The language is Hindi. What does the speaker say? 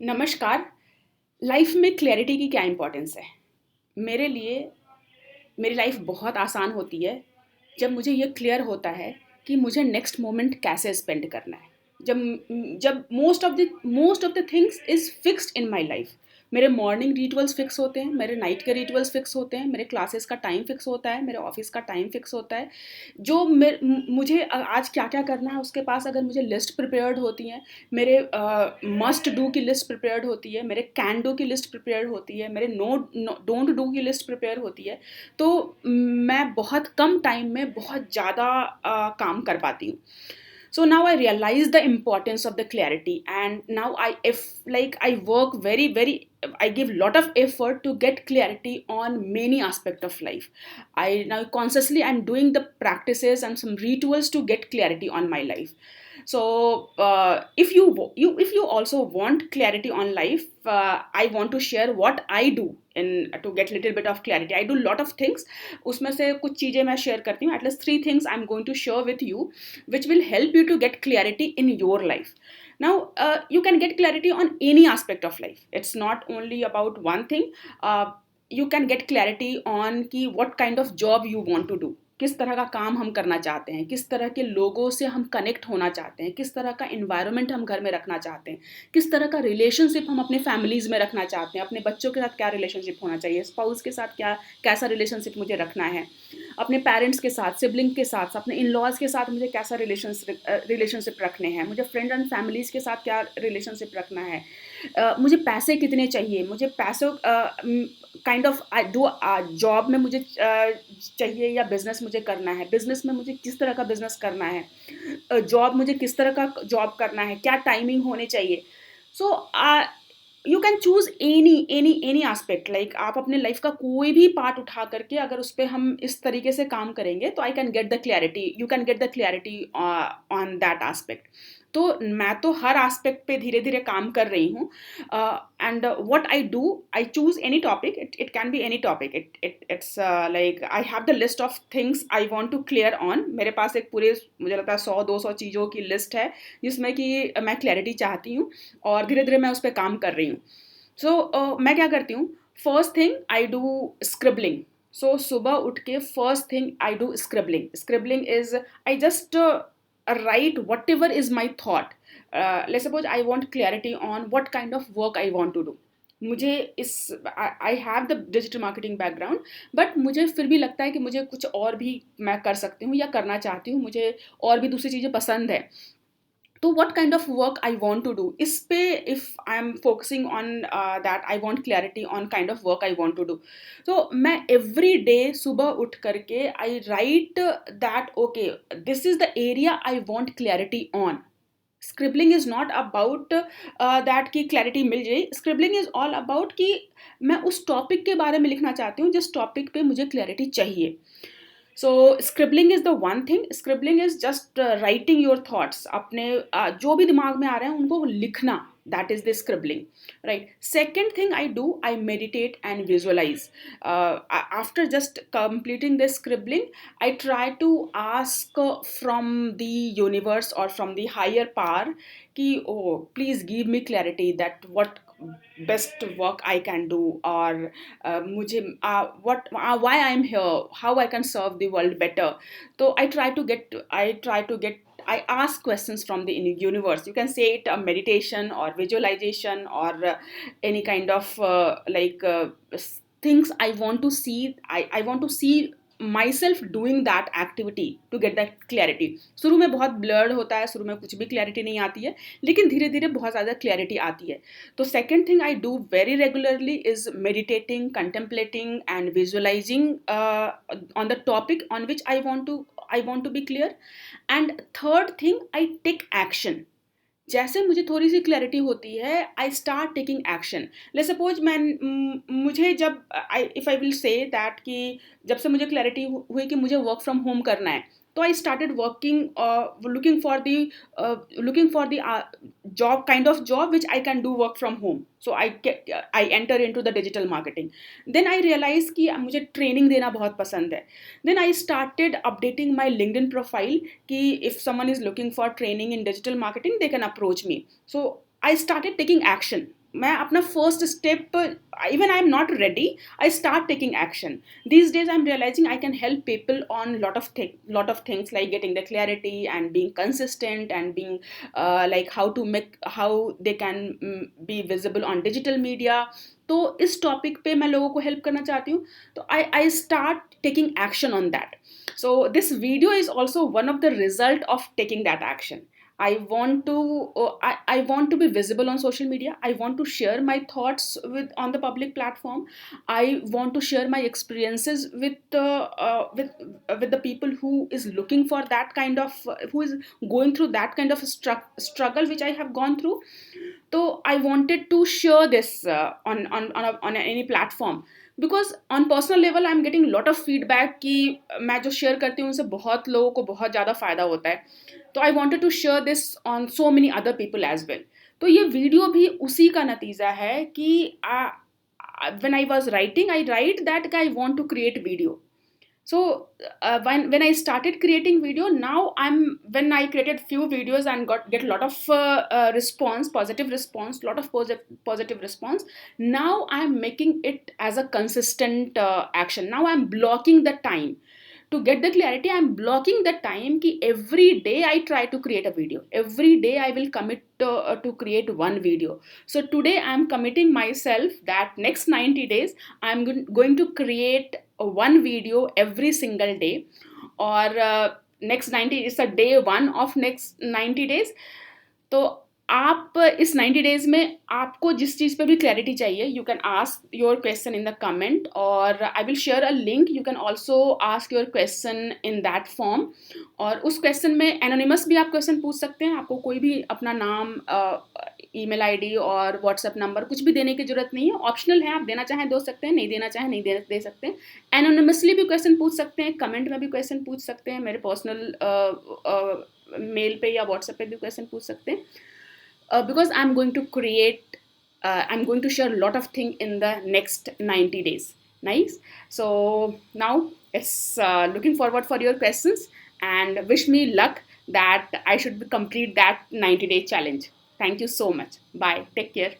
नमस्कार। लाइफ में क्लैरिटी की क्या इम्पोर्टेंस है? मेरे लिए मेरी लाइफ बहुत आसान होती है जब मुझे ये क्लियर होता है कि मुझे नेक्स्ट मोमेंट कैसे स्पेंड करना है। जब जब most of the things is fixed in my life. मेरे मॉर्निंग रिचुअल्स फिक्स होते हैं, मेरे नाइट के रिचुअल्स फिक्स होते हैं, मेरे क्लासेस का टाइम फिक्स होता है, मेरे ऑफिस का टाइम फिक्स होता है। जो मुझे आज क्या-क्या करना है उसके पास अगर मुझे लिस्ट प्रिपेयर्ड होती है, मेरे मस्ट डू की लिस्ट प्रिपेयर्ड होती है, मेरे कैन डू की लिस्ट प्रिपेयर्ड होती है, मेरे डोंट डू की लिस्ट प्रिपेयर होती है, तो मैं बहुत कम टाइम में बहुत ज़्यादा काम कर पाती हूँ। So now I realize the importance of the clarity, and now if like I work very, I give lot of effort to get clarity on many aspect of life. I now consciously I'm doing the practices and some rituals to get clarity on my life. So if you also want clarity on life, I want to share what I do in to get little bit of clarity. I do lot of things. उसमें से कुछ चीज़ें मैं शेयर करती हूँ. At least 3 things I'm going to share with you, which will help you to get clarity in your life. Now, you can get clarity on any aspect of life. It's not only about one thing. You can get clarity on कि what kind of job you want to do. किस तरह का काम हम करना चाहते हैं, किस तरह के लोगों से हम कनेक्ट होना चाहते हैं, किस तरह का इन्वायरमेंट हम घर में रखना चाहते हैं, किस तरह का रिलेशनशिप हम अपने फैमिलीज़ में रखना चाहते हैं, अपने बच्चों के साथ क्या रिलेशनशिप होना चाहिए, स्पाउस के साथ कैसा रिलेशनशिप मुझे रखना है, अपने पेरेंट्स के साथ, सिबलिंग के साथ, अपने इन लॉज के साथ मुझे कैसा रिलेशनशिप रखने हैं, मुझे फ्रेंड एंड फैमिलीज़ के साथ क्या रिलेशनशिप रखना है, मुझे पैसे कितने चाहिए, मुझे पैसों काइंड ऑफ दो जॉब में मुझे चाहिए या बिज़नेस मुझे करना है, बिज़नेस में मुझे किस तरह का बिज़नेस करना है, जॉब मुझे किस तरह का जॉब करना है, क्या टाइमिंग होनी चाहिए। So you can choose any aspect, like आप अपने लाइफ का कोई भी पार्ट उठा करके अगर उस पे हम इस तरीके से काम करेंगे तो I can get the clarity you can get the clarity on that aspect. तो मैं तो हर एस्पेक्ट पे धीरे-धीरे काम कर रही हूँ। And what I do, I choose any topic. It can be any topic. It's like I have the list of things I want to clear on. मेरे पास एक पूरे मुझे लगता है 100-200 चीज़ों की लिस्ट है जिसमें कि मैं क्लैरिटी चाहती हूँ और धीरे-धीरे मैं उस पे काम कर रही हूँ। सो मैं क्या करती हूँ, first thing I do scribbling. So सुबह उठ के first thing I do scribbling. Scribbling is I just write whatever is my thought. Let's suppose I want clarity on what kind of work I want to do. मुझे इस I have the digital marketing background, but मुझे फिर भी लगता है कि मुझे कुछ और भी मैं कर सकती हूँ या करना चाहती हूँ, मुझे और भी दूसरी चीज़ें पसंद है। तो what kind of work I want to do, इस पे if I am focusing on that, I want clarity on kind of work I want to do. तो मैं एवरी डे सुबह उठ करके I write that okay, this is the area I want clarity on. Scribbling is not about that कि क्लैरिटी मिल जाए। स्क्रिबलिंग इज़ ऑल अबाउट कि मैं उस टॉपिक के बारे में लिखना चाहती हूँ जिस टॉपिक पे मुझे क्लैरिटी चाहिए। So scribbling is the one thing. Scribbling is just writing your thoughts, अपने जो भी दिमाग में आ रहे हैं उनको लिखना, that is the scribbling, right. Second thing I do, I meditate and visualise. After just completing the scribbling, I try to ask from the universe और फ्रॉम द हायर पावर कि oh please give me clarity that what best work I can do, और मुझे what why I'm here, how I can serve the world better. So I try to get I ask questions from the universe. You can say it a meditation or visualization or any kind of things I want to see. I want to see myself doing that activity to get that clarity. शुरू में बहुत blurred होता है, शुरू में कुछ भी clarity नहीं आती है, लेकिन धीरे धीरे बहुत ज़्यादा clarity आती है। तो second thing I do very regularly is meditating, contemplating and visualizing on the topic on which I want to be clear. And third thing, I take action. जैसे मुझे थोड़ी सी क्लैरिटी होती है, I start taking action. Let's suppose मुझे जब आई if I will say that कि जब से मुझे क्लैरिटी हुई कि मुझे वर्क फ्रॉम होम करना है, तो I started working looking for the job, kind of job which I can do work from home. So I enter into the digital marketing. Then I realise कि मुझे ट्रेनिंग देना बहुत पसंद है। Then I started updating my LinkedIn profile कि if someone is looking for training in digital marketing, they can approach me. So I started taking action. मैं अपना first step, even I am not ready, I start taking action. These days I'm realizing I can help people on lot of things, like getting the clarity and being consistent and being like how they can be visible on digital media. तो इस टॉपिक पे मैं लोगों को हेल्प करना चाहती हूँ. तो I start taking action on that. So this video is also one of the result of taking that action. I want to be visible on social media. I want to share my thoughts on the public platform. I want to share my experiences with the people who is looking for that kind of who is going through that kind of struggle which I have gone through. So I wanted to share this on any platform, because on personal level I am getting lot of feedback कि मैं जो शेयर करती हूँ उनसे बहुत लोगों को बहुत ज़्यादा फ़ायदा होता है. तो I wanted to share this on so many other people as well. तो ये वीडियो भी उसी का नतीजा है कि when I was writing, I write that I want to create video. So when I started creating video, now when I created few videos and get a lot of response, positive response, lot of positive response. Now I'm making it as a consistent action. Now I'm blocking the time to get the clarity. I'm blocking the time ki every day I try to create a video. Every day I will commit to create one video. So today I'm committing myself that next 90 days I'm going to create one video every single day. Or next 90 is a day one of next 90 days. तो आप इस 90 डेज में आपको जिस चीज़ पे भी क्लैरिटी चाहिए, you can ask your question in the comment, और I will share a link. You can also ask your question in that form. और उस क्वेश्चन में एनोनिमस भी आप क्वेश्चन पूछ सकते हैं. आपको कोई भी अपना नाम, ईमेल आईडी और व्हाट्सएप नंबर कुछ भी देने की जरूरत नहीं है. ऑप्शनल है, आप देना चाहें दे सकते हैं, नहीं देना चाहें नहीं दे सकते हैं. एनोनिमसली भी क्वेश्चन पूछ सकते हैं, कमेंट में भी क्वेश्चन पूछ सकते हैं, मेरे पर्सनल मेल पे या व्हाट्सएप पे भी क्वेश्चन पूछ सकते हैं. Because I'm going to I'm going to share a lot of things in the next 90 days. Nice. So now it's looking forward for your questions, and wish me luck that I should complete that 90-day challenge. Thank you so much. Bye. Take care.